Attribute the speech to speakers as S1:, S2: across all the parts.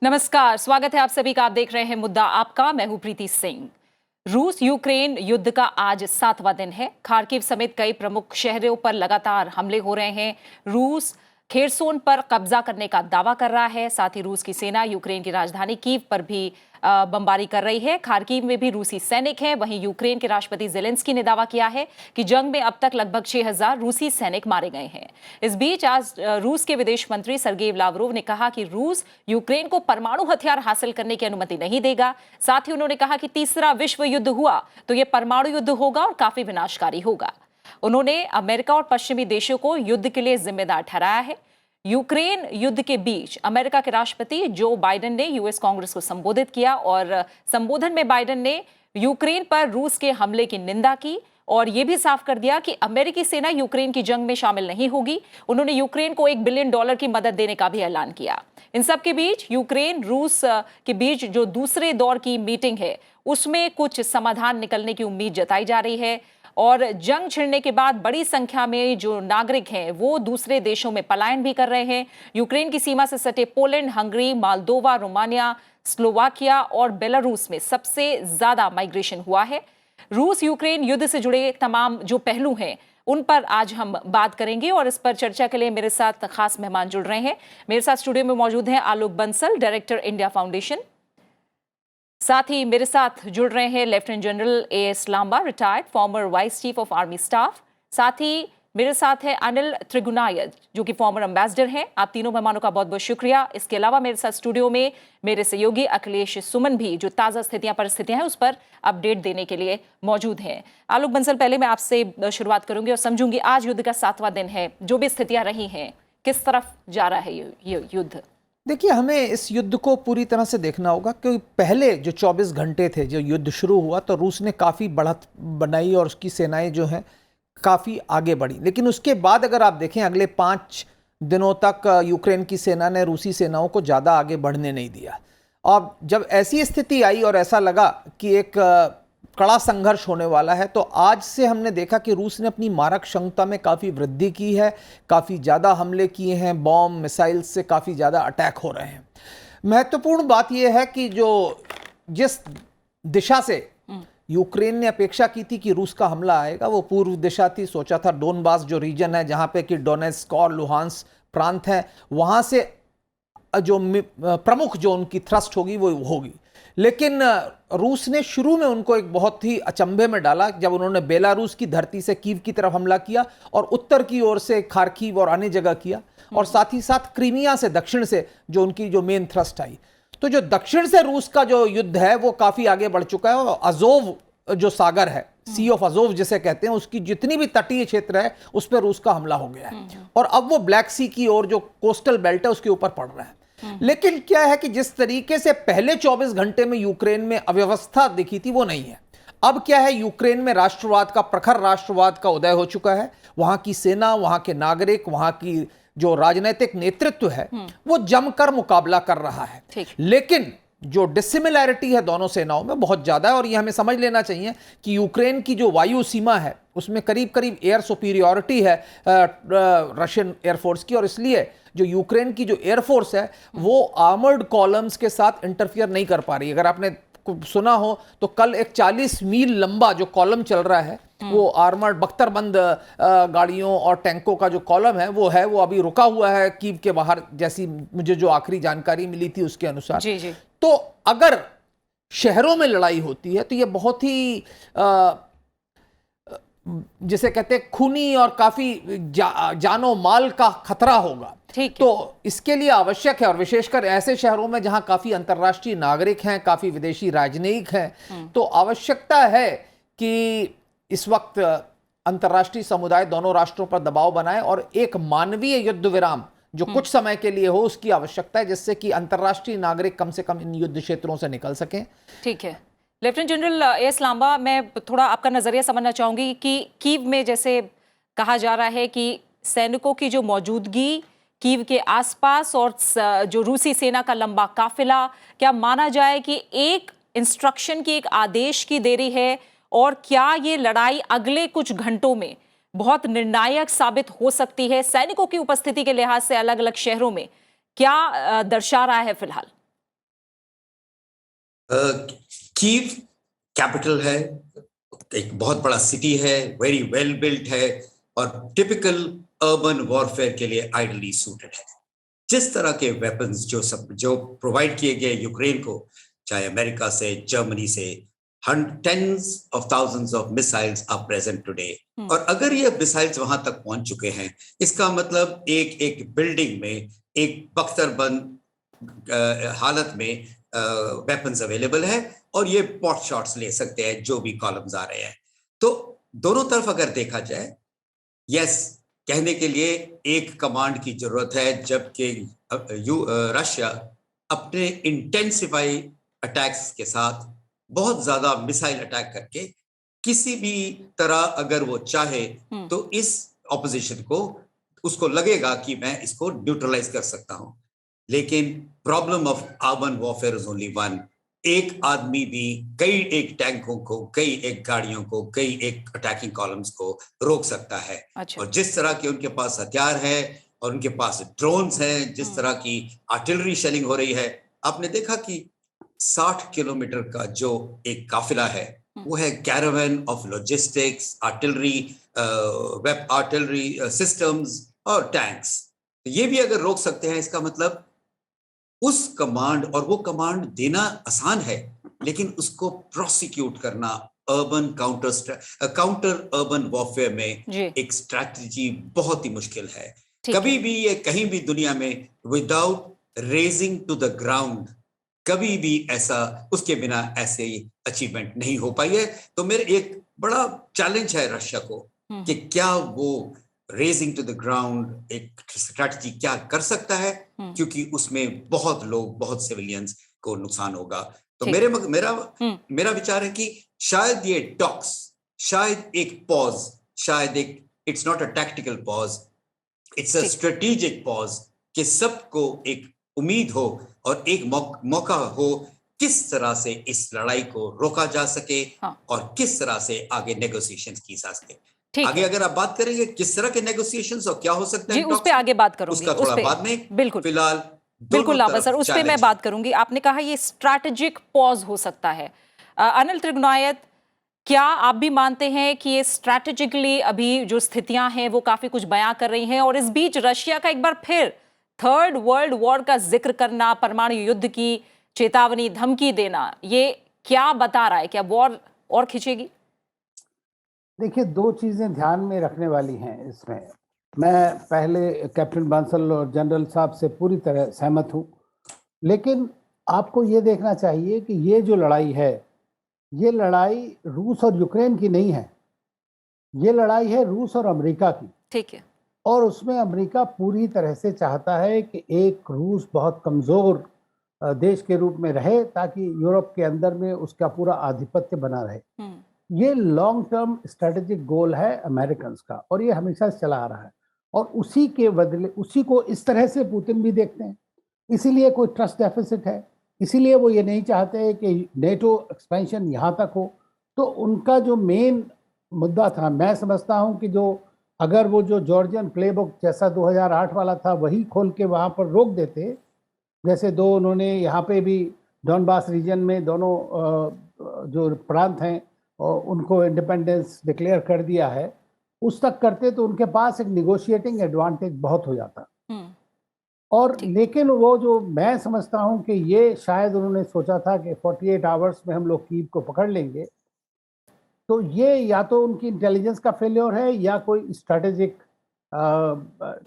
S1: नमस्कार, स्वागत है आप सभी का। आप देख रहे हैं मुद्दा आपका। मैं हूं प्रीति सिंह। रूस यूक्रेन युद्ध का आज 7वां दिन है। खार्किव समेत कई प्रमुख शहरों पर लगातार हमले हो रहे हैं। रूस खेरसोन पर कब्जा करने का दावा कर रहा है। साथ ही रूस की सेना यूक्रेन की राजधानी कीव पर भी बमबारी कर रही है। खार्किव में भी रूसी सैनिक हैं। वहीं यूक्रेन के राष्ट्रपति जेलेंस्की ने दावा किया है कि जंग में अब तक लगभग 6000 रूसी सैनिक मारे गए हैं। इस बीच आज रूस के विदेश मंत्री सर्गेई लावरोव ने कहा कि रूस यूक्रेन को परमाणु हथियार हासिल करने की अनुमति नहीं देगा। साथ ही उन्होंने कहा कि तीसरा विश्व युद्ध हुआ तो यह परमाणु युद्ध होगा और काफी विनाशकारी होगा। उन्होंने अमेरिका और पश्चिमी देशों को युद्ध के लिए जिम्मेदार ठहराया है। यूक्रेन युद्ध के बीच अमेरिका के राष्ट्रपति जो बाइडेन ने यूएस कांग्रेस को संबोधित किया और संबोधन में बाइडेन ने यूक्रेन पर रूस के हमले की निंदा की और यह भी साफ कर दिया कि अमेरिकी सेना यूक्रेन की जंग में शामिल नहीं होगी। उन्होंने यूक्रेन को $1 बिलियन की मदद देने का भी ऐलान किया। इन सब के बीच यूक्रेन रूस के बीच जो दूसरे दौर की मीटिंग है उसमें कुछ समाधान निकलने की उम्मीद जताई जा रही है और जंग छिड़ने के बाद बड़ी संख्या में जो नागरिक हैं वो दूसरे देशों में पलायन भी कर रहे हैं। यूक्रेन की सीमा से सटे Poland, Hungary, Moldova, Romania, Slovakia और बेलारूस में सबसे ज्यादा माइग्रेशन हुआ है। रूस यूक्रेन युद्ध से जुड़े तमाम जो पहलू हैं उन पर आज हम बात करेंगे और इस पर चर्चा के लिए मेरे साथ खास मेहमान जुड़ रहे हैं। मेरे साथ स्टूडियो में मौजूद हैं Alok Bansal, director India foundation. साथ ही मेरे साथ जुड़ रहे हैं lieutenant general AS Lamba, retired former vice chief of army staff. साथ ही मेरे साथ है अनिल त्रिगुनायत जो कि फॉर्मर एम्बेसडर हैं। आप तीनों मेहमानों का बहुत बहुत शुक्रिया। इसके अलावा मेरे साथ स्टूडियो में मेरे सहयोगी अखिलेश सुमन भी जो ताज़ा परिस्थितियां हैं उस पर अपडेट देने के लिए मौजूद हैं। आलोक बंसल, पहले मैं आपसे शुरुआत करूंगी और समझूंगी आज युद्ध का 7वां दिन है, जो भी स्थितियां रही हैं किस तरफ जा रहा है ये युद्ध?
S2: देखिए, हमें इस युद्ध को पूरी तरह से देखना होगा कि पहले जो 24 घंटे थे जो युद्ध शुरू हुआ तो रूस ने काफ़ी बढ़त बनाई और उसकी सेनाएं जो हैं काफ़ी आगे बढ़ी। लेकिन उसके बाद अगर आप देखें अगले 5 दिनों तक यूक्रेन की सेना ने रूसी सेनाओं को ज़्यादा आगे बढ़ने नहीं दिया। और जब ऐसी स्थिति आई और ऐसा लगा कि एक कड़ा संघर्ष होने वाला है तो आज से हमने देखा कि रूस ने अपनी मारक क्षमता में काफ़ी वृद्धि की है, काफ़ी ज़्यादा हमले किए हैं, बॉम्ब मिसाइल से काफ़ी ज़्यादा अटैक हो रहे हैं। महत्वपूर्ण बात यह है कि जिस दिशा से यूक्रेन ने अपेक्षा की थी कि रूस का हमला आएगा वो पूर्व दिशा थी। सोचा था डोनबास जो रीजन है जहाँ पे कि डोनेट्स्क और लुहांस प्रांत हैं वहाँ से जो प्रमुख जो उनकी थ्रस्ट होगी वो होगी। लेकिन रूस ने शुरू में उनको एक बहुत ही अचंभे में डाला जब उन्होंने बेलारूस की धरती से कीव की तरफ हमला किया और उत्तर की ओर से खार्किव और अन्य जगह किया और साथ ही साथ क्रीमिया से दक्षिण से जो उनकी जो मेन थ्रस्ट आई। तो जो दक्षिण से रूस का जो युद्ध है वो काफी आगे बढ़ चुका है और अजोव जो सागर है, सी ऑफ अजोव जिसे कहते हैं, उसकी जितनी भी तटीय क्षेत्र है उस पर रूस का हमला हो गया है और अब वो ब्लैक सी की ओर जो कोस्टल बेल्ट है उसके ऊपर पड़ रहा है। लेकिन क्या है कि जिस तरीके से पहले 24 घंटे में यूक्रेन में अव्यवस्था दिखी थी वो नहीं है। अब क्या है, यूक्रेन में राष्ट्रवाद का, प्रखर राष्ट्रवाद का उदय हो चुका है। वहां की सेना, वहां के नागरिक, वहां की जो राजनीतिक नेतृत्व है वो जमकर मुकाबला कर रहा है। लेकिन जो डिसिमिलैरिटी है दोनों सेनाओं में बहुत ज्यादा है और ये हमें समझ लेना चाहिए कि यूक्रेन की जो वायु सीमा है उसमें करीब करीब एयर सुपीरियॉरिटी है रशियन एयरफोर्स की और इसलिए जो यूक्रेन की जो एयरफोर्स है वो आर्मर्ड कॉलम्स के साथ इंटरफियर नहीं कर पा रही। अगर आपने सुना हो तो कल एक 40 मील लंबा जो कॉलम चल रहा है वो आर्मर्ड बख्तरबंद गाड़ियों और टैंकों का जो कॉलम है वो अभी रुका हुआ है कीव के बाहर, जैसी मुझे जो आखिरी जानकारी मिली थी उसके अनुसार। जी। तो अगर शहरों में लड़ाई होती है तो ये बहुत ही जिसे कहते हैं खूनी और काफी जानो माल का खतरा होगा। तो इसके लिए आवश्यक है और विशेषकर ऐसे शहरों में जहां काफी अंतर्राष्ट्रीय नागरिक हैं, काफी विदेशी राजनयिक हैं, तो आवश्यकता है कि इस वक्त अंतर्राष्ट्रीय समुदाय दोनों राष्ट्रों पर दबाव बनाए और एक मानवीय युद्ध विराम जो कुछ समय के लिए हो उसकी आवश्यकता है, जिससे कि अंतर्राष्ट्रीय नागरिक कम से कम इन युद्ध क्षेत्रों से निकल सकें। ठीक है।
S1: लेफ्टिनेंट जनरल एएस लांबा, मैं थोड़ा आपका नजरिया समझना चाहूंगी कि कीव में जैसे कहा जा रहा है कि सैनिकों की जो मौजूदगी कीव के आसपास और जो रूसी सेना का लंबा काफिला, क्या माना जाए कि एक इंस्ट्रक्शन की, एक आदेश की देरी है और क्या ये लड़ाई अगले कुछ घंटों में बहुत निर्णायक साबित हो सकती है सैनिकों की उपस्थिति के लिहाज से अलग अलग शहरों में? क्या दर्शा रहा है फिलहाल?
S3: कीव कैपिटल है, एक बहुत बड़ा सिटी है, वेरी वेल बिल्ट है और टिपिकल अर्बन वॉरफेयर के लिए आइडली सूटेड है। जिस तरह के वेपन्स जो प्रोवाइड किए गए यूक्रेन को, चाहे अमेरिका से, जर्मनी से, tens of thousands of missiles are present today. और अगर ये मिसाइल्स वहां तक पहुंच चुके हैं, इसका मतलब एक एक बिल्डिंग में एक बख्तरबंद हालत में वेपन्स अवेलेबल है और ये पॉट शॉट्स ले सकते हैं जो भी कॉलम्स आ रहे हैं। तो दोनों तरफ अगर देखा जाए, यस, कहने के लिए एक कमांड की जरूरत है, जबकि रशिया अपने इंटेंसिफाई अटैक्स के साथ बहुत ज्यादा मिसाइल अटैक करके किसी भी तरह अगर वो चाहे तो इस ऑपोजिशन को, उसको लगेगा कि मैं इसको न्यूट्रलाइज कर सकता हूं। लेकिन problem of urban warfare is only one. एक आदमी भी कई एक टैंकों को, कई एक गाड़ियों को, कई एक अटैकिंग कॉलम्स को रोक सकता है।
S1: अच्छा।
S3: और जिस तरह के उनके पास हथियार है और उनके पास ड्रोन्स हैं, जिस तरह की आर्टिलरी शेलिंग हो रही है, आपने देखा कि 60 किलोमीटर का जो एक काफिला है वो है caravan of logistics, artillery systems और टैंक्स। ये भी अगर रोक सकते हैं, इसका मतलब उस कमांड, और वो कमांड देना आसान है लेकिन उसको प्रोसिक्यूट करना काउंटर अर्बन वॉरफेयर में एक स्ट्रैटेजी बहुत ही मुश्किल है। कभी भी ये कहीं भी दुनिया में without raising to the ground, कभी भी ऐसा, उसके बिना ऐसे अचीवमेंट नहीं हो पाई है। तो मेरे एक बड़ा चैलेंज है रशिया को कि क्या वो रेजिंग टू द ग्राउंड एक स्ट्रैटेजी क्या कर सकता है, क्योंकि उसमें बहुत लोग, बहुत सिविलियंस को नुकसान होगा। तो मेरा विचार है कि शायद ये टॉक्स, शायद एक पॉज, शायद एक, it's not a tactical pause, it's a strategic pause, कि सबको एक उम्मीद हो और एक मौका हो किस तरह से इस लड़ाई को रोका जा सके और किस तरह से आगे नेगोशिएशंस की जा सके। आगे अगर आप बात करेंगे किस तरह के नेगोशिएशंस और क्या हो सकता है,
S1: उस पे आगे बात करूंगी,
S3: उसका थोड़ा बाद में।
S1: बिल्कुल,
S3: फिलहाल
S1: बिल्कुल लाभा सर, उस पे मैं बात करूंगी। आपने कहा ये स्ट्रैटेजिक पॉज हो सकता है। अनिल त्रिगुनायत, क्या आप भी मानते हैं कि ये स्ट्रैटेजिकली अभी जो स्थितियां हैं वो काफी कुछ बयां कर रही हैं, और इस बीच रशिया का एक बार फिर थर्ड वर्ल्ड वॉर का जिक्र करना, परमाणु युद्ध की चेतावनी, धमकी देना, ये क्या बता रहा है? क्या वॉर और खिंचेगी?
S4: देखिए, दो चीजें ध्यान में रखने वाली हैं इसमें। मैं पहले कैप्टन बांसल और जनरल साहब से पूरी तरह सहमत हूं, लेकिन आपको ये देखना चाहिए कि ये जो लड़ाई है, ये लड़ाई रूस और यूक्रेन की नहीं है, ये लड़ाई है रूस और अमेरिका की।
S1: ठीक है।
S4: और उसमें अमेरिका पूरी तरह से चाहता है कि एक रूस बहुत कमज़ोर देश के रूप में रहे, ताकि यूरोप के अंदर में उसका पूरा आधिपत्य बना रहे। ये लॉन्ग टर्म स्ट्रेटेजिक गोल है अमेरिकन का, और ये हमेशा से चला आ रहा है। और उसी के बदले, उसी को इस तरह से पुतिन भी देखते हैं। इसीलिए कोई ट्रस्ट डेफिसिट है, इसीलिए वो ये नहीं चाहते कि नेटो एक्सपेंशन यहाँ तक हो। तो उनका जो मेन मुद्दा था, मैं समझता हूँ कि जो अगर वो जो जॉर्जियन प्लेबुक जैसा 2008 वाला था वही खोल के वहाँ पर रोक देते, जैसे दो उन्होंने यहाँ पे भी डॉनबास रीजन में दोनों जो प्रांत हैं और उनको इंडिपेंडेंस डिक्लेयर कर दिया है, उस तक करते तो उनके पास एक निगोशिएटिंग एडवांटेज बहुत हो जाता। और लेकिन वो जो मैं समझता हूँ कि ये शायद उन्होंने सोचा था कि 48 आवर्स में हम लोग कीव को पकड़ लेंगे, तो ये या तो उनकी इंटेलिजेंस का फेलियर है या कोई स्ट्रेटेजिक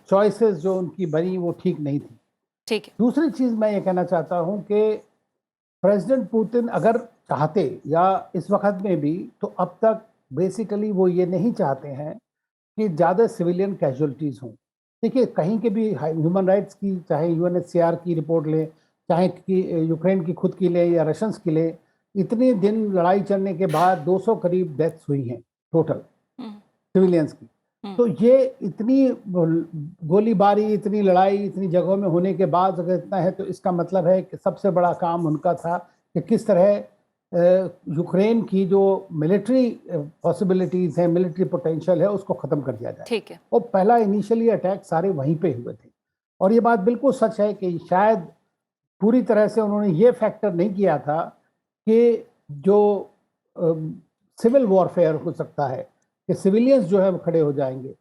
S4: चॉइसेस जो उनकी बनी वो ठीक नहीं थी।
S1: ठीक है।
S4: दूसरी चीज़ मैं ये कहना चाहता हूँ कि प्रेसिडेंट पुतिन अगर चाहते, या इस वक्त में भी, तो अब तक बेसिकली वो ये नहीं चाहते हैं कि ज़्यादा सिविलियन कैजुअलिटीज़ हों। देखिए, कहीं के भी ह्यूमन राइट्स की, चाहे यूएनएचसीआर की रिपोर्ट लें, चाहे कि यूक्रेन की खुद की लें या रशियंस की लें, इतने दिन लड़ाई चलने के बाद 200 करीब डेथ्स हुई हैं टोटल सिविलियंस की। तो ये इतनी गोलीबारी, इतनी लड़ाई, इतनी जगहों में होने के बाद अगर इतना है, तो इसका मतलब है कि सबसे बड़ा काम उनका था कि किस तरह यूक्रेन की जो मिलिट्री पॉसिबिलिटीज़ हैं, मिलिट्री पोटेंशियल है, उसको ख़त्म कर दिया जाए।
S1: ठीक है।
S4: और पहला इनिशियली अटैक सारे वहीं पे हुए थे। और ये बात बिल्कुल सच है कि शायद पूरी तरह से उन्होंने ये फैक्टर नहीं किया था कि जो सिविल वॉरफेयर हो सकता है, कि सिविलियंस जो है वो खड़े हो जाएंगे।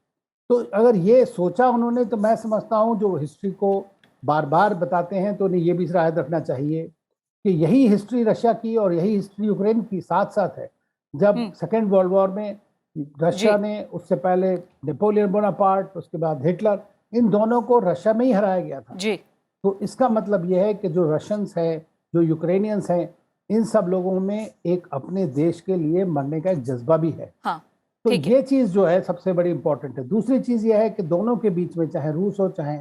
S4: तो अगर ये सोचा उन्होंने, तो मैं समझता हूँ जो हिस्ट्री को बार बार बताते हैं तो उन्हें ये भी याद रखना चाहिए कि यही हिस्ट्री रशिया की और यही हिस्ट्री यूक्रेन की साथ साथ है। जब सेकेंड वर्ल्ड वॉर में रशिया ने, उससे पहले नेपोलियन बोनापार्ट, उसके बाद हिटलर, इन दोनों को रशिया में ही हराया गया था।
S1: जी।
S4: तो इसका मतलब यह है कि जो रशियंस हैं, जो यूक्रेनियंस हैं, इन सब लोगों में एक अपने देश के लिए मरने का एक जज्बा भी है।
S1: हाँ,
S4: तो
S1: ठीक है।
S4: ये चीज़ जो है सबसे बड़ी इंपॉर्टेंट है। दूसरी चीज़ ये है कि दोनों के बीच में, चाहे रूस हो चाहे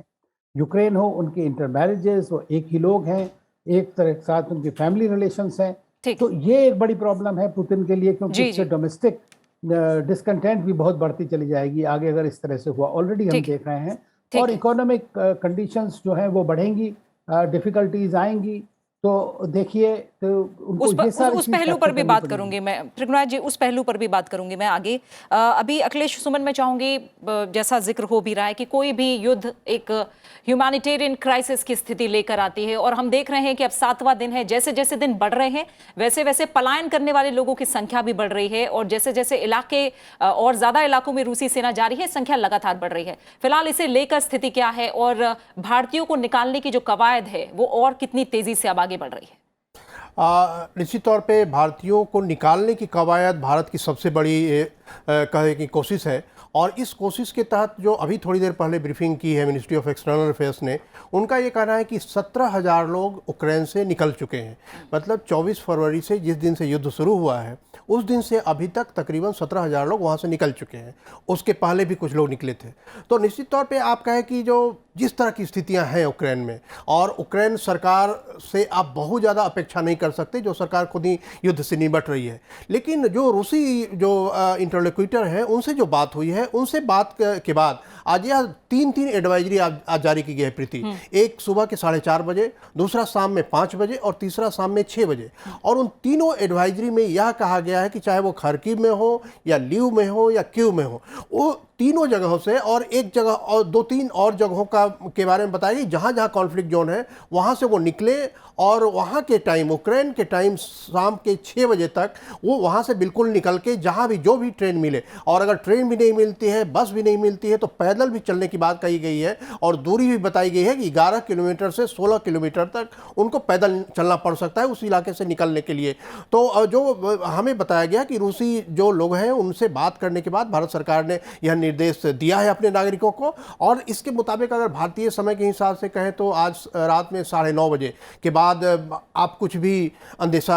S4: यूक्रेन हो, उनके इंटरमैरिजेस, वो एक ही लोग हैं, एक तरह के साथ उनकी फैमिली रिलेशंस हैं।
S1: ठीक।
S4: तो ये एक बड़ी प्रॉब्लम है पुतिन के लिए, क्योंकि
S1: जी,
S4: इससे
S1: जी।
S4: डोमेस्टिक डिसकंटेंट भी बहुत बढ़ती चली जाएगी आगे अगर इस तरह से हुआ। ऑलरेडी हम
S1: ठीक।
S4: देख रहे हैं।
S1: ठीक
S4: और
S1: है।
S4: इकोनॉमिक कंडीशंस जो हैं वो बढ़ेंगी, डिफिकल्टीज आएंगी। तो देखिए, तो उनको ये सारी
S1: उस
S4: चीज़
S1: पहलू पर
S4: कैप्चर
S1: भी
S4: करनी
S1: बात
S4: पड़ेगी।
S1: करूंगी मैं, त्रिगुणाराय जी, उस पहलू पर भी बात करूंगी मैं आगे। अभी अखिलेश सुमन, मैं चाहूंगी, जैसा जिक्र हो भी रहा है कि कोई भी युद्ध एक ह्यूमैनिटेरियन क्राइसिस की स्थिति लेकर आती है, और हम देख रहे हैं कि अब 7वां दिन है। जैसे जैसे दिन बढ़ रहे हैं वैसे वैसे पलायन करने वाले लोगों की संख्या भी बढ़ रही है, और जैसे जैसे इलाके और ज्यादा इलाकों में रूसी सेना जा रही है, संख्या लगातार बढ़ रही है। फिलहाल इसे लेकर स्थिति क्या है, और भारतीयों को निकालने की जो कवायद है वो और कितनी तेजी से अब आगे बढ़ रही है?
S5: निश्चित तौर पे भारतीयों को निकालने की कवायद भारत की सबसे बड़ी कहे की कोशिश है, और इस कोशिश के तहत जो अभी थोड़ी देर पहले ब्रीफिंग की है मिनिस्ट्री ऑफ एक्सटर्नल अफेयर्स ने, उनका ये कहना है कि 17,000 लोग यूक्रेन से निकल चुके हैं। मतलब 24 फरवरी से, जिस दिन से युद्ध शुरू हुआ है, उस दिन से अभी तक तकरीबन 17,000 लोग वहाँ से निकल चुके हैं। उसके पहले भी कुछ लोग निकले थे। तो निश्चित तौर पे आप कहें कि जो जिस तरह की स्थितियां हैं यूक्रेन में, और यूक्रेन सरकार से आप बहुत ज़्यादा अपेक्षा नहीं कर सकते, जो सरकार खुद ही युद्ध से निपट रही है। लेकिन जो रूसी जो इंटरलोक्यूटर हैं, उनसे जो बात हुई है, उनसे बात के बाद आज यह तीन एडवाइजरी आज जारी की गई है प्रीति। एक सुबह के 4:30 बजे, दूसरा शाम में 5 बजे, और तीसरा शाम में 6 बजे। और उन तीनों एडवाइजरी में यह कहा गया है कि चाहे वो खार्किव में हो या लीव में हो या कीव में हो, वो तीनों जगहों से, और एक जगह और 2-3 और जगहों के बारे में बताइए जहाँ जहाँ कॉन्फ्लिक्ट जोन है, वहाँ से वो निकले, और वहाँ के टाइम, यूक्रेन के टाइम शाम के 6 बजे तक वो वहाँ से बिल्कुल निकल के जहाँ भी जो भी ट्रेन मिले, और अगर ट्रेन भी नहीं मिलती है, बस भी नहीं मिलती है, तो पैदल भी चलने की बात कही गई है। और दूरी भी बताई गई है कि 11 किलोमीटर से 16 किलोमीटर तक उनको पैदल चलना पड़ सकता है उस इलाके से निकलने के लिए। तो जो हमें बताया गया कि रूसी जो लोग हैं, उनसे बात करने के बाद भारत सरकार ने यह निर्देश दिया है अपने नागरिकों को, और इसके मुताबिक अगर भारतीय समय के हिसाब से कहें तो आज रात में 9:30 बजे के बाद आप कुछ भी अंदेशा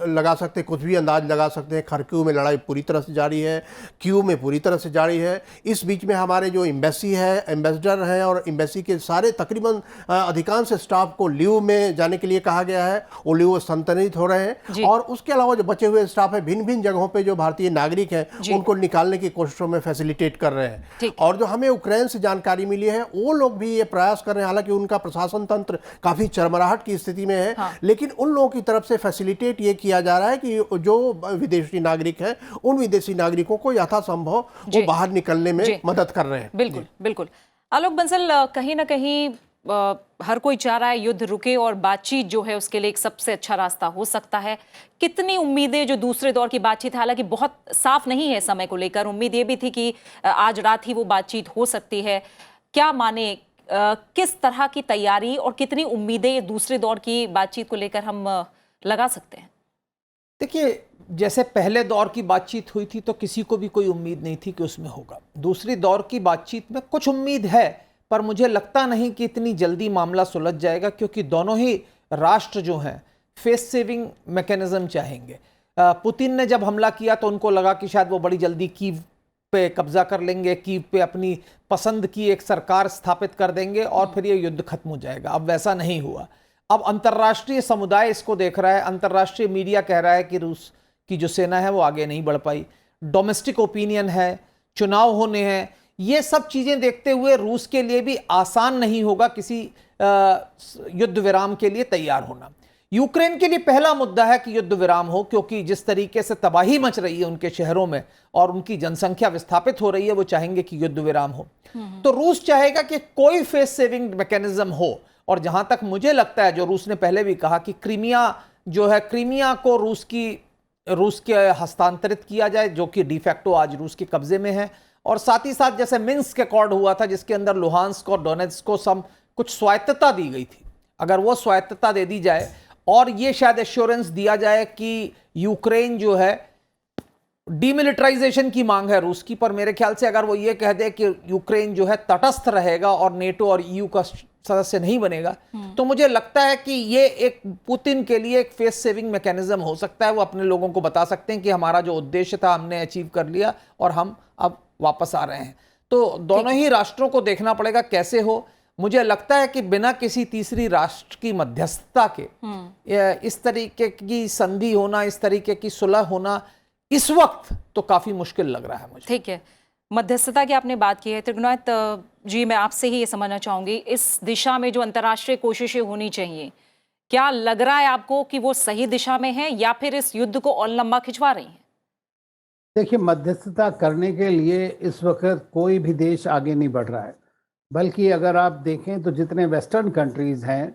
S5: लगा सकते हैं, कुछ भी अंदाज लगा सकते हैं। खार्किव में लड़ाई पूरी तरह से जारी है, कीव में पूरी तरह से जारी है। इस बीच में हमारे जो एम्बेसी है, एम्बेसडर हैं, और एम्बेसी के सारे तकरीबन अधिकांश स्टाफ को लीव में जाने के लिए कहा गया है। वो लीव स्थानांतरित हो रहे हैं, और उसके अलावा जो बचे हुए स्टाफ है, भिन्न भिन्न जगहों पर जो भारतीय नागरिक हैं, उनको निकालने की कोशिशों में फैसिलिटेट कर रहे हैं। और जो हमें यूक्रेन से जानकारी मिली है, वो लोग भी ये प्रयास कर रहे हैं, हालांकि उनका प्रशासन तंत्र काफी चरमराहट की स्थिति में है, लेकिन उन लोगों की तरफ से फैसिलिटेट ये किया जा रहा है कि जो विदेशी नागरिक हैं, उन विदेशी नागरिकों को यथासंभव वो बाहर निकलने में मदद कर रहे हैं।
S1: बिल्कुल बिल्कुल। आलोक बंसल, कहीं ना कहीं हर कोई चाह रहा है युद्ध रुके, और बातचीत जो है उसके लिए एक सबसे अच्छा रास्ता हो सकता है। कितनी उम्मीदें जो दूसरे दौर की बातचीत है, हालांकि बहुत साफ नहीं है समय को लेकर, उम्मीद ये भी थी कि आज रात ही वो बातचीत हो सकती है। क्या माने, किस तरह की तैयारी और कितनी उम्मीदें दूसरे दौर की बातचीत को लेकर हम लगा सकते हैं?
S2: देखिए, जैसे पहले दौर की बातचीत हुई थी तो किसी को भी कोई उम्मीद नहीं थी कि उसमें होगा। दूसरी दौर की बातचीत में कुछ उम्मीद है, पर मुझे लगता नहीं कि इतनी जल्दी मामला सुलझ जाएगा, क्योंकि दोनों ही राष्ट्र जो हैं फेस सेविंग मैकेनिज्म चाहेंगे। पुतिन ने जब हमला किया तो उनको लगा कि शायद वो बड़ी जल्दी कीव पे कब्जा कर लेंगे, कीव पे अपनी पसंद की एक सरकार स्थापित कर देंगे और फिर ये युद्ध खत्म हो जाएगा। अब वैसा नहीं हुआ। अब अंतर्राष्ट्रीय समुदाय इसको देख रहा है, अंतर्राष्ट्रीय मीडिया कह रहा है कि रूस की जो सेना है वो आगे नहीं बढ़ पाई, डोमेस्टिक ओपिनियन है, चुनाव होने हैं। ये सब चीजें देखते हुए रूस के लिए भी आसान नहीं होगा किसी युद्ध विराम के लिए तैयार होना। यूक्रेन के लिए पहला मुद्दा है कि युद्ध विराम हो, क्योंकि जिस तरीके से तबाही मच रही है उनके शहरों में और उनकी जनसंख्या विस्थापित हो रही है, वो चाहेंगे कि युद्ध विराम हो। तो रूस चाहेगा कि कोई फेस सेविंग मैकेनिज्म हो, और जहां तक मुझे लगता है, जो रूस ने पहले भी कहा कि क्रीमिया जो है क्रीमिया को रूस के हस्तांतरित किया जाए, जो कि डिफैक्टो आज रूस के कब्जे में है, और साथ ही साथ जैसे मिन्स्क अकॉर्ड हुआ था जिसके अंदर लुहांस्क और डोनेट्स्क को कुछ स्वायत्तता दी गई थी, अगर वो स्वायत्तता दे दी जाए और ये शायद एश्योरेंस दिया जाए कि यूक्रेन जो है, डीमिलिटराइजेशन की मांग है रूस की, पर मेरे ख्याल से अगर वो ये कह दे कि यूक्रेन जो है तटस्थ रहेगा और नेटो और ईयू का सदस्य नहीं बनेगा, तो मुझे लगता है कि ये एक पुतिन के लिए एक फेस सेविंग मैकेनिज्म हो सकता है। वो अपने लोगों को बता सकते हैं कि हमारा जो उद्देश्य था हमने अचीव कर लिया और हम अब वापस आ रहे हैं। तो दोनों ही राष्ट्रों को देखना पड़ेगा कैसे हो। मुझे लगता है कि बिना किसी तीसरी राष्ट्र की मध्यस्थता के इस तरीके की संधि होना, इस तरीके की सुलह होना इस वक्त तो काफी मुश्किल लग रहा है मुझे।
S1: ठीक है, मध्यस्थता की आपने बात की है त्रिगुणात जी, मैं आपसे ही ये समझना चाहूंगी, इस दिशा में जो अंतर्राष्ट्रीय कोशिशें होनी चाहिए, क्या लग रहा है आपको कि वो सही दिशा में है या फिर इस युद्ध को और लंबा खिंचवा रही हैं?
S4: देखिए, मध्यस्थता करने के लिए इस वक्त कोई भी देश आगे नहीं बढ़ रहा है, बल्कि अगर आप देखें तो जितने वेस्टर्न कंट्रीज हैं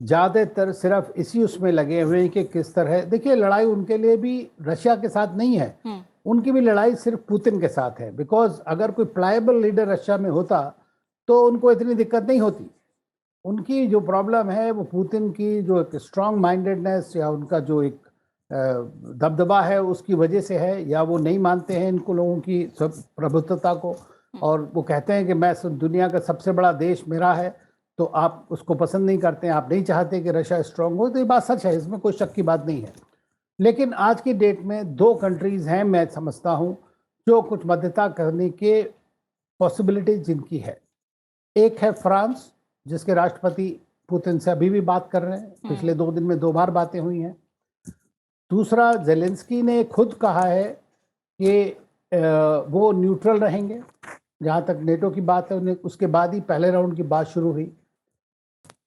S4: ज़्यादातर सिर्फ इसी उसमें लगे हुए हैं कि किस तरह, देखिए लड़ाई उनके लिए भी रशिया के साथ नहीं है, उनकी भी लड़ाई सिर्फ पुतिन के साथ है। बिकॉज अगर कोई प्लायबल लीडर रशिया में होता तो उनको इतनी दिक्कत नहीं होती। उनकी जो प्रॉब्लम है वो पुतिन की जो एक स्ट्रांग माइंडेडनेस या उनका जो एक दबदबा है उसकी वजह से है, या वो नहीं मानते हैं इनको लोगों की प्रभुत्वता को, और वो कहते हैं कि मैं दुनिया का सबसे बड़ा देश मेरा है, तो आप उसको पसंद नहीं करते हैं, आप नहीं चाहते कि रशिया स्ट्रांग हो। तो ये बात सच है, इसमें कोई शक की बात नहीं है। लेकिन आज की डेट में दो कंट्रीज हैं मैं समझता हूं जो कुछ मध्यस्थता करने के पॉसिबिलिटी जिनकी है। एक है फ्रांस, जिसके राष्ट्रपति पुतिन से अभी भी बात कर रहे हैं, पिछले 2 दिन में 2 बार बातें हुई हैं। दूसरा, जेलेंस्की ने खुद कहा है कि वो न्यूट्रल रहेंगे जहाँ तक नेटो की बात है, उन्हें उसके बाद ही पहले राउंड की बात शुरू हुई।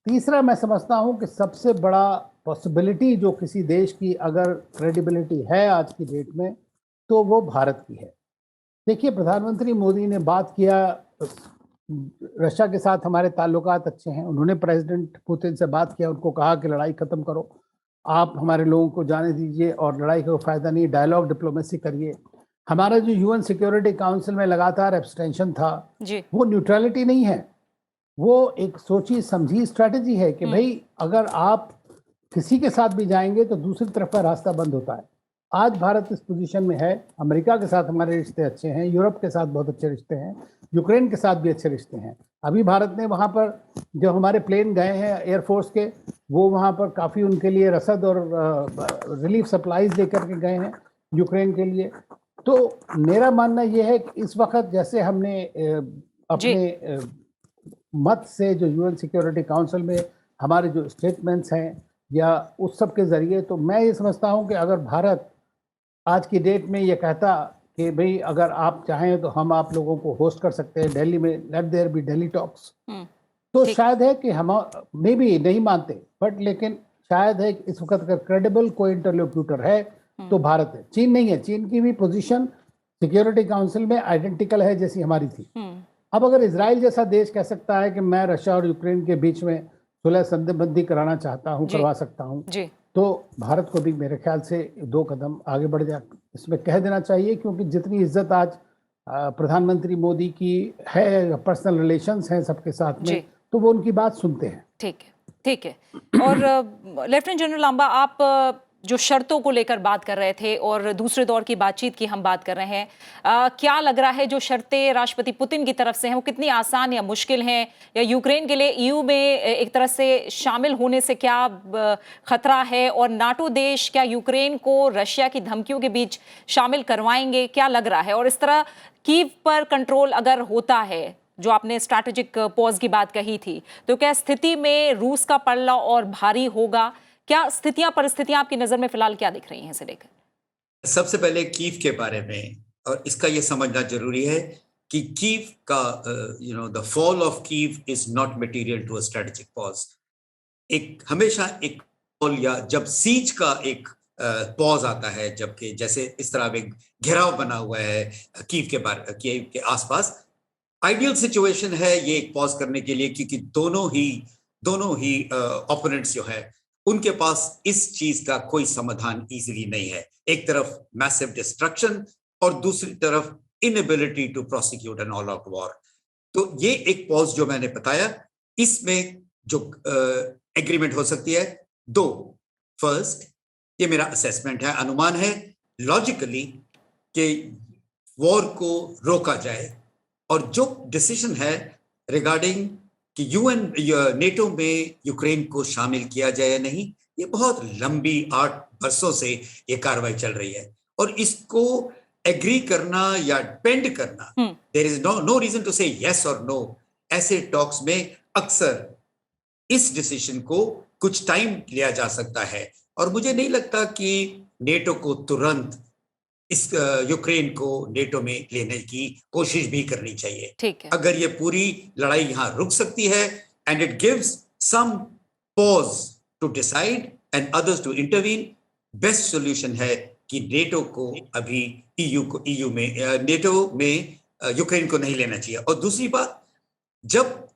S4: तीसरा, मैं समझता हूँ कि सबसे बड़ा पॉसिबिलिटी जो किसी देश की अगर क्रेडिबिलिटी है आज की डेट में, तो वो भारत की है। देखिए, प्रधानमंत्री मोदी ने बात किया, रशिया के साथ हमारे ताल्लुकात अच्छे हैं, उन्होंने प्रेसिडेंट पुतिन से बात किया, उनको कहा कि लड़ाई ख़त्म करो, आप हमारे लोगों को जाने दीजिए और लड़ाई का फ़ायदा नहीं, डायलॉग डिप्लोमेसी करिए। हमारा जो यूएन सिक्योरिटी काउंसिल में लगातार एब्सटेंशन था
S1: जी,
S4: वो न्यूट्रलिटी नहीं है, वो एक सोची समझी स्ट्रैटेजी है कि भाई अगर आप किसी के साथ भी जाएंगे तो दूसरी तरफ का रास्ता बंद होता है। आज भारत इस पोजीशन में है, अमेरिका के साथ हमारे रिश्ते अच्छे हैं, यूरोप के साथ बहुत अच्छे रिश्ते हैं, यूक्रेन के साथ भी अच्छे रिश्ते हैं। अभी भारत ने वहाँ पर जो हमारे प्लेन गए हैं एयरफोर्स के, वो वहाँ पर काफ़ी उनके लिए रसद और रिलीफ सप्लाईज लेकर के गए हैं यूक्रेन के लिए। तो मेरा मानना यह है कि इस वक्त जैसे हमने अपने मत से जो यूएन सिक्योरिटी काउंसिल में हमारे जो स्टेटमेंट्स हैं या उस सब के ज़रिए, तो मैं ये समझता हूँ कि अगर भारत आज की डेट में ये कहता कि भाई अगर आप चाहें तो हम आप लोगों को होस्ट कर सकते हैं दिल्ली में, let there be Delhi talks, तो शायद है कि हम मे भी नहीं मानते, बट लेकिन शायद है कि इस वक्त अगर क्रेडिबल कोई इंटरलोक्यूटर है तो भारत है, चीन नहीं है। चीन की भी पोजीशन सिक्योरिटी काउंसिल में आइडेंटिकल है जैसी हमारी थी। अब अगर इजराइल जैसा देश कह सकता है कि मैं रशिया और यूक्रेन के बीच में सुलह संधिबंदी कराना चाहता हूं, करवा सकता हूं, तो भारत को भी मेरे ख्याल से 2 कदम आगे बढ़ जा इसमें कह देना चाहिए, क्योंकि जितनी इज्जत आज प्रधानमंत्री मोदी की है, पर्सनल रिलेशंस हैं सबके साथ में, तो वो उनकी बात सुनते हैं।
S1: ठीक है, ठीक है। और लेफ्टिनेंट जनरल लांबा, आप जो शर्तों को लेकर बात कर रहे थे और दूसरे दौर की बातचीत की हम बात कर रहे हैं, क्या लग रहा है जो शर्तें राष्ट्रपति पुतिन की तरफ से हैं वो कितनी आसान या मुश्किल हैं, या यूक्रेन के लिए ईयू में एक तरह से शामिल होने से क्या खतरा है, और नाटो देश क्या यूक्रेन को रशिया की धमकियों के बीच शामिल करवाएंगे, क्या लग रहा है? और इस तरह कीव पर कंट्रोल अगर होता है, जो आपने स्ट्रैटेजिक पॉज की बात कही थी, तो क्या स्थिति में रूस का पलड़ा और भारी होगा? क्या स्थितियां परिस्थितियां आपकी नजर में फिलहाल क्या दिख रही हैं इसे लेकर?
S3: सबसे पहले कीव के बारे में, और इसका यह समझना जरूरी है कि कीव का the fall of Kyiv is not material to a strategic pause. एक हमेशा एक फॉल या जब सीज का एक पॉज आता है, जबकि जैसे इस तरह एक घेराव बना हुआ है कीव के आसपास, आइडियल सिचुएशन है ये एक पॉज करने के लिए, क्योंकि दोनों ही ओपोनेंट्स जो है उनके पास इस चीज का कोई समाधान इजीली नहीं है। एक तरफ मैसिव डिस्ट्रक्शन और दूसरी तरफ inability to prosecute an all out war. तो ये एक पॉज जो मैंने बताया, इसमें जो एग्रीमेंट हो सकती है दो। फर्स्ट, ये मेरा असेसमेंट है, अनुमान है लॉजिकली कि वॉर को रोका जाए, और जो डिसीजन है रिगार्डिंग कि यूएन नेटो में यूक्रेन को शामिल किया जाए या नहीं, ये बहुत लंबी 8 वर्षों से ये कार्रवाई चल रही है, और इसको एग्री करना या पेंड करना, there is no reason to say yes और नो। ऐसे टॉक्स में अक्सर इस डिसीजन को कुछ टाइम लिया जा सकता है, और मुझे नहीं लगता कि नेटो को तुरंत इस यूक्रेन को नेटो में लेने की कोशिश भी करनी चाहिए।
S1: ठीक है।
S3: अगर ये पूरी लड़ाई यहां रुक सकती है and it gives some pause to decide and others to intervene, best solution है कि नेटो को अभी ईयू में नेटो में यूक्रेन को नहीं लेना चाहिए। और दूसरी बात, जब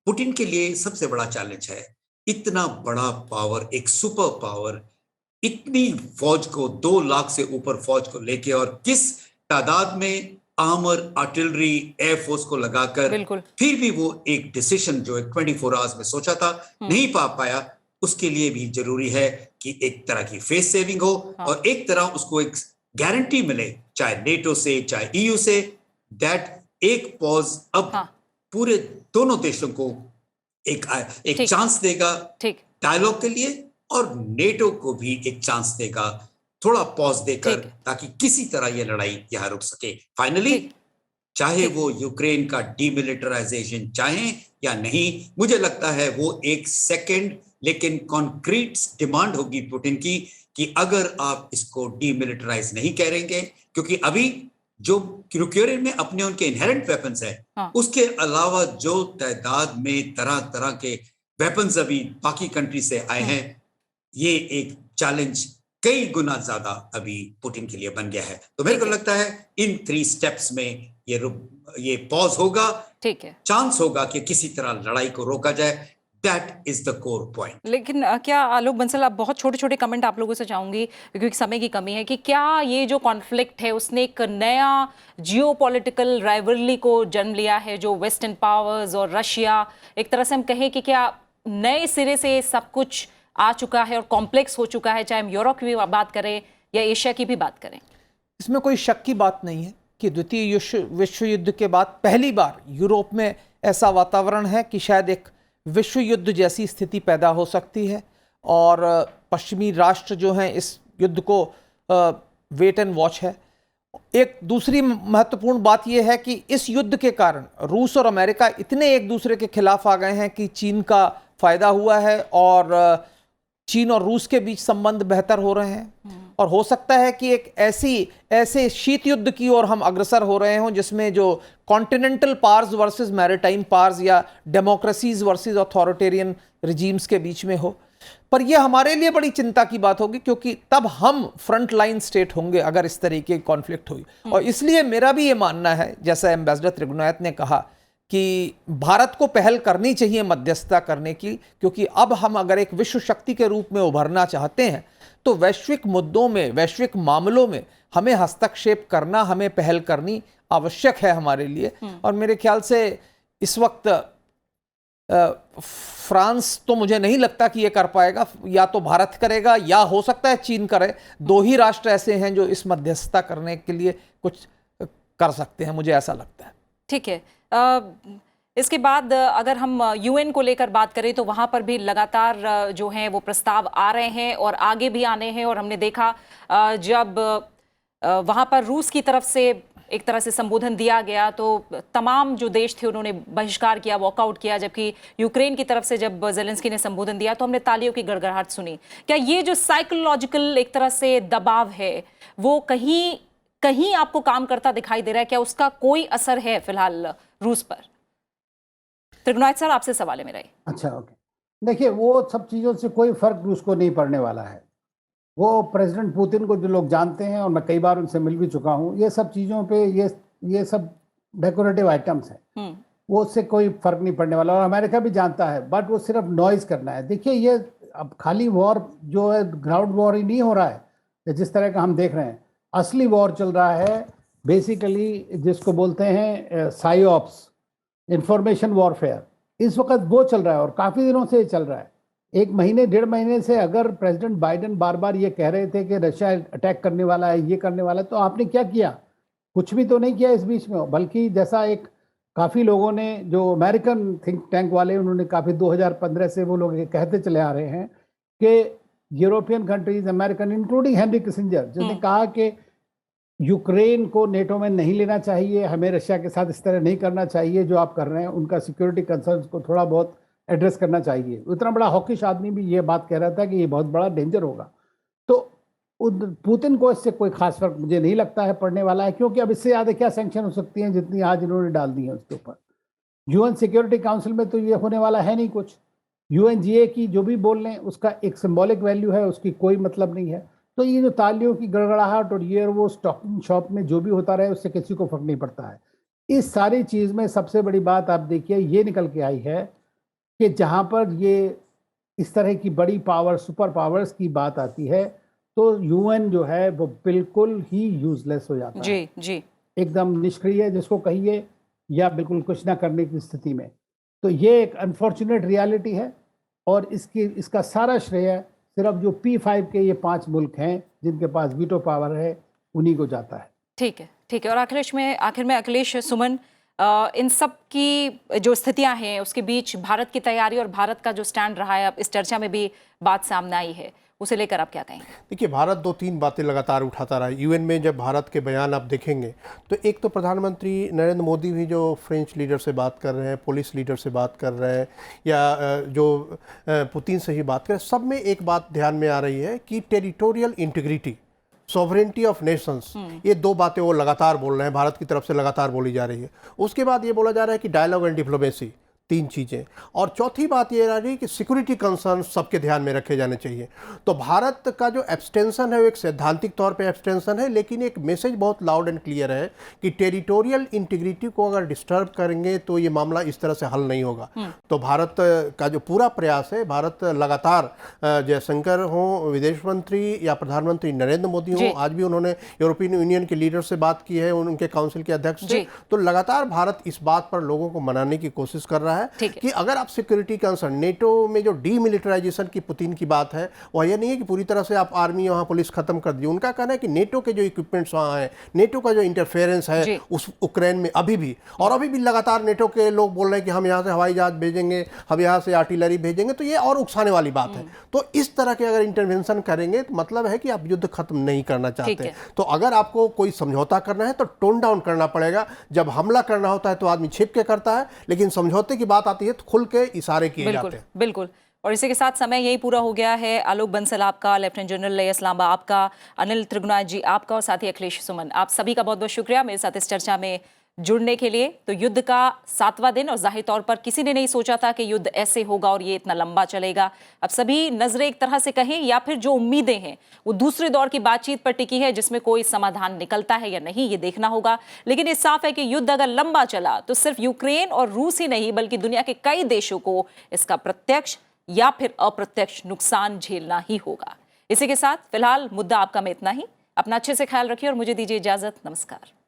S3: पुतिन के लिए सबसे बड़ा चैलेंज है इतना बड़ा पावर, एक सुपर पावर, इतनी फौज को 2 लाख से ऊपर फौज को लेके, और किस तादाद में आर्मर, आर्टिलरी, एयरफोर्स को लगाकर, फिर भी वो एक डिसीजन जो 24 आवर्स में सोचा था नहीं पा पाया, उसके लिए भी जरूरी है कि एक तरह की फेस सेविंग हो, और एक तरह उसको एक गारंटी मिले, चाहे नेटो से चाहे ईयू से, दैट एक पॉज अब पूरे दोनों देशों को एक चांस देगा डायलॉग के लिए, और नेटो को भी एक चांस देगा थोड़ा पॉज देकर, ताकि किसी तरह ये लड़ाई यहां रुक सके। फाइनली, चाहे वो यूक्रेन का डीमिलिटराइजेशन चाहे या नहीं, मुझे लगता है वो एक सेकंड लेकिन कॉन्क्रीट डिमांड होगी पुतिन की, कि अगर आप इसको डीमिलिटराइज नहीं करेंगे, क्योंकि अभी जो यूक्रेन में अपने उनके इनहेरेंट वेपन्स है, उसके अलावा जो तादाद में तरह तरह के वेपन्स अभी बाकी कंट्री से आए हैं, ये एक चैलेंज कई गुना ज्यादा अभी पुतिन के लिए बन गया है। तो मेरे को लगता है इन 3 स्टेप्स में ये पॉज होगा, ठीक है, चांस होगा कि किसी तरह लड़ाई को रोका जाए। That is the core point.
S1: लेकिन क्या आलोक बंसल, आप बहुत छोटे छोटे कमेंट आप लोगों से चाहूंगी क्योंकि समय की कमी है, कि क्या ये जो कॉन्फ्लिक्ट है उसने एक नया जियोपॉलिटिकल राइवलरी को जन्म लिया है, जो वेस्टर्न पावर्स और रशिया, एक तरह से हम कहें कि क्या नए सिरे से सब कुछ आ चुका है और कॉम्प्लेक्स हो चुका है, चाहे हम यूरोप की भी बात करें या एशिया की भी बात करें?
S2: इसमें कोई शक की बात नहीं है कि द्वितीय विश्व युद्ध के बाद पहली बार यूरोप में ऐसा वातावरण है कि शायद एक विश्व युद्ध जैसी स्थिति पैदा हो सकती है, और पश्चिमी राष्ट्र जो हैं इस युद्ध को वेट एंड वॉच है। एक दूसरी महत्वपूर्ण बात यह है कि इस युद्ध के कारण रूस और अमेरिका इतने एक दूसरे के खिलाफ आ गए हैं कि चीन का फायदा हुआ है, और चीन और रूस के बीच संबंध बेहतर हो रहे हैं, और हो सकता है कि एक ऐसे शीत युद्ध की ओर हम अग्रसर हो रहे हों जिसमें जो continental powers versus maritime powers या डेमोक्रेसीज वर्सेस अथॉरिटेरियन रिजीम्स के बीच में हो। पर यह हमारे लिए बड़ी चिंता की बात होगी, क्योंकि तब हम फ्रंट लाइन स्टेट होंगे अगर इस तरीके की कॉन्फ्लिक्ट हुई। और इसलिए मेरा भी ये मानना है, जैसा एम्बेसडर त्रिगुनायत ने कहा, कि भारत को पहल करनी चाहिए मध्यस्थता करने की, क्योंकि अब हम अगर एक विश्व शक्ति के रूप में उभरना चाहते हैं तो वैश्विक मुद्दों में, वैश्विक मामलों में हमें हस्तक्षेप करना, हमें पहल करनी आवश्यक है हमारे लिए। और मेरे ख्याल से इस वक्त फ्रांस तो मुझे नहीं लगता कि ये कर पाएगा, या तो भारत करेगा या हो सकता है चीन करे। 2 ही राष्ट्र ऐसे हैं जो इस मध्यस्थता करने के लिए कुछ कर सकते हैं, मुझे ऐसा लगता है।
S1: ठीक है। इसके बाद अगर हम यूएन को लेकर बात करें तो वहाँ पर भी लगातार जो हैं वो प्रस्ताव आ रहे हैं और आगे भी आने हैं, और हमने देखा जब वहाँ पर रूस की तरफ से एक तरह से संबोधन दिया गया तो तमाम जो देश थे उन्होंने बहिष्कार किया, वॉकआउट किया, जबकि यूक्रेन की तरफ से जब जेलेंस्की ने संबोधन दिया तो हमने तालियों की गड़गड़ाहट सुनी। क्या ये जो साइकोलॉजिकल एक तरह से दबाव है वो कहीं कहीं आपको काम करता दिखाई दे रहा है? क्या उसका कोई असर है फिलहाल रूस पर? त्रिगुनायत सर, आपसे सवाल है मेरा। अच्छा,
S4: ओके। देखिए, वो सब चीज़ों से कोई फर्क रूस को नहीं पड़ने वाला है। वो प्रेसिडेंट पुतिन को जो लोग जानते हैं, और मैं कई बार उनसे मिल भी चुका हूँ, ये सब चीज़ों पे ये सब डेकोरेटिव आइटम्स हैं, वो उससे कोई फर्क नहीं पड़ने वाला। और अमेरिका भी जानता है, बट वो सिर्फ नॉइज करना है। देखिए, ये अब खाली वॉर जो है ग्राउंड वॉर ही नहीं हो रहा है जिस तरह का हम देख रहे हैं, असली वॉर चल रहा है बेसिकली जिसको बोलते हैं साइऑप्स, इंफॉर्मेशन वॉरफेयर। इस वक्त वो चल रहा है और काफ़ी दिनों से ये चल रहा है। 1 महीने 1.5 महीने से अगर प्रेसिडेंट बाइडेन बार बार ये कह रहे थे कि रशिया अटैक करने वाला है, ये करने वाला है, तो आपने क्या किया? कुछ भी तो नहीं किया इस बीच में। बल्कि जैसा एक काफ़ी लोगों ने, जो अमेरिकन थिंक टैंक वाले, उन्होंने काफ़ी 2015 से वो लोग ये कहते चले आ रहे हैं कि European countries, American, including Henry Kissinger, जिसने कहा कि यूक्रेन को नेटो में नहीं लेना चाहिए, हमें रशिया के साथ इस तरह नहीं करना चाहिए जो आप कर रहे हैं, उनका सिक्योरिटी कंसर्न्स को थोड़ा बहुत एड्रेस करना चाहिए। इतना बड़ा हॉकिश आदमी भी ये बात कह रहा था कि ये बहुत बड़ा डेंजर होगा। तो पुतिन को इससे कोई खास फर्क मुझे नहीं लगता है पड़ने वाला है, क्योंकि अब इससे ज़्यादा क्या सैंक्शन हो सकती हैं जितनी आज इन्होंने डाल दी है उसके ऊपर। यूएन सिक्योरिटी काउंसिल में तो ये होने वाला है नहीं कुछ। यूएनजीए की जो भी बोल लें उसका एक सिंबॉलिक वैल्यू है, उसकी कोई मतलब नहीं है। तो ये जो तालियों की गड़गड़ाहट और ये और वो स्टॉकिंग शॉप में जो भी होता रहे उससे किसी को फर्क नहीं पड़ता है। इस सारी चीज़ में सबसे बड़ी बात आप देखिए ये निकल के आई है कि जहाँ पर ये इस तरह की बड़ी पावर, सुपर पावर्स की बात आती है, तो यूएन जो है वो बिल्कुल ही यूजलेस हो जाता है,
S1: जी
S4: एकदम निष्क्रिय जिसको कहिए, या बिल्कुल कुछ ना करने की स्थिति में। तो ये एक अनफॉर्चुनेट रियलिटी है और इसका सारा श्रेय सिर्फ जो P5 के ये 5 मुल्क हैं जिनके पास वीटो पावर है उन्हीं को जाता है।
S1: ठीक है। और आखिर में अखिलेश, सुमन, इन सब की जो स्थितियां हैं उसके बीच भारत की तैयारी और भारत का जो स्टैंड रहा है, अब इस चर्चा में भी बात सामने आई है, उसे लेकर आप क्या कहेंगे?
S5: देखिए, भारत 2-3 बातें लगातार उठाता रहा। यूएन में जब भारत के बयान आप देखेंगे तो एक तो प्रधानमंत्री नरेंद्र मोदी भी जो फ्रेंच लीडर से बात कर रहे हैं, पुलिस लीडर से बात कर रहे हैं, या जो पुतिन से ही बात कर रहे हैं, सब में एक बात ध्यान में आ रही है कि territorial integrity, sovereignty of Nations, ये 2 बातें वो लगातार बोल रहे हैं, भारत की तरफ से लगातार बोली जा रही है। उसके बाद ये बोला जा रहा है कि डायलॉग एंड डिप्लोमेसी, 3 चीज़ें। और चौथी बात ये रह रही है कि सिक्योरिटी कंसर्न सबके ध्यान में रखे जाने चाहिए। तो भारत का जो एब्सटेंशन है वो एक सैद्धांतिक तौर पे एब्सटेंशन है, लेकिन एक मैसेज बहुत लाउड एंड क्लियर है कि टेरिटोरियल इंटीग्रिटी को अगर डिस्टर्ब करेंगे तो ये मामला इस तरह से हल नहीं होगा। तो भारत का जो पूरा प्रयास है, भारत लगातार, जयशंकर हों, विदेश मंत्री या प्रधानमंत्री नरेंद्र मोदी हों, आज भी उन्होंने यूरोपियन यूनियन के लीडर से बात की है, उनके काउंसिल के अध्यक्ष से, तो लगातार भारत इस बात पर लोगों को मनाने की कोशिश कर रहा है कि अगर आप सिक्योरिटी कंसर्न, नेटो में जो डीमिलिटराइजेशन की पुतिन की बात है, वह यह नहीं है कि पूरी तरह से आप आर्मी वहां पुलिस खत्म कर दिए। उनका कहना है कि नेटो के जो इक्विपमेंट्स वहां हैं, नेटो का जो इंटरफेरेंस है उस यूक्रेन में अभी भी लगातार नेटो के लोग बोल रहे हैं कि हम यहां से हवाई जहाज भेजेंगे, हम यहां से आर्टिलरी भेजेंगे, तो ये और उकसाने वाली बात है। तो इस तरह के अगर इंटरवेंशन करेंगे तो मतलब है कि आप युद्ध खत्म नहीं करना चाहते। तो अगर आपको कोई समझौता करना है तो टोन डाउन करना पड़ेगा। जब हमला करना होता है तो आदमी छिप के करता है, लेकिन समझौते की बात आती है तो खुल के इशारे किए जाते हैं।
S1: बिल्कुल। और इसी के साथ समय यही पूरा हो गया है। आलोक बंसल आपका, लेफ्टिनेंट जनरल लेयस लांबा आपका, अनिल त्रिगुनाथ जी आपका, और साथ ही अखिलेश सुमन, आप सभी का बहुत बहुत शुक्रिया मेरे साथ इस चर्चा में जुड़ने के लिए। तो युद्ध का 7वां दिन, और जाहिर तौर पर किसी ने नहीं सोचा था कि युद्ध ऐसे होगा और ये इतना लंबा चलेगा। अब सभी नजरें एक तरह से कहें या फिर जो उम्मीदें हैं वो दूसरे दौर की बातचीत पर टिकी है, जिसमें कोई समाधान निकलता है या नहीं ये देखना होगा। लेकिन ये साफ है कि युद्ध अगर लंबा चला तो सिर्फ यूक्रेन और रूस ही नहीं बल्कि दुनिया के कई देशों को इसका प्रत्यक्ष या फिर अप्रत्यक्ष नुकसान झेलना ही होगा। इसी के साथ फिलहाल मुद्दा आपका में इतना ही। अपना अच्छे से ख्याल रखिए और मुझे दीजिए इजाजत। नमस्कार।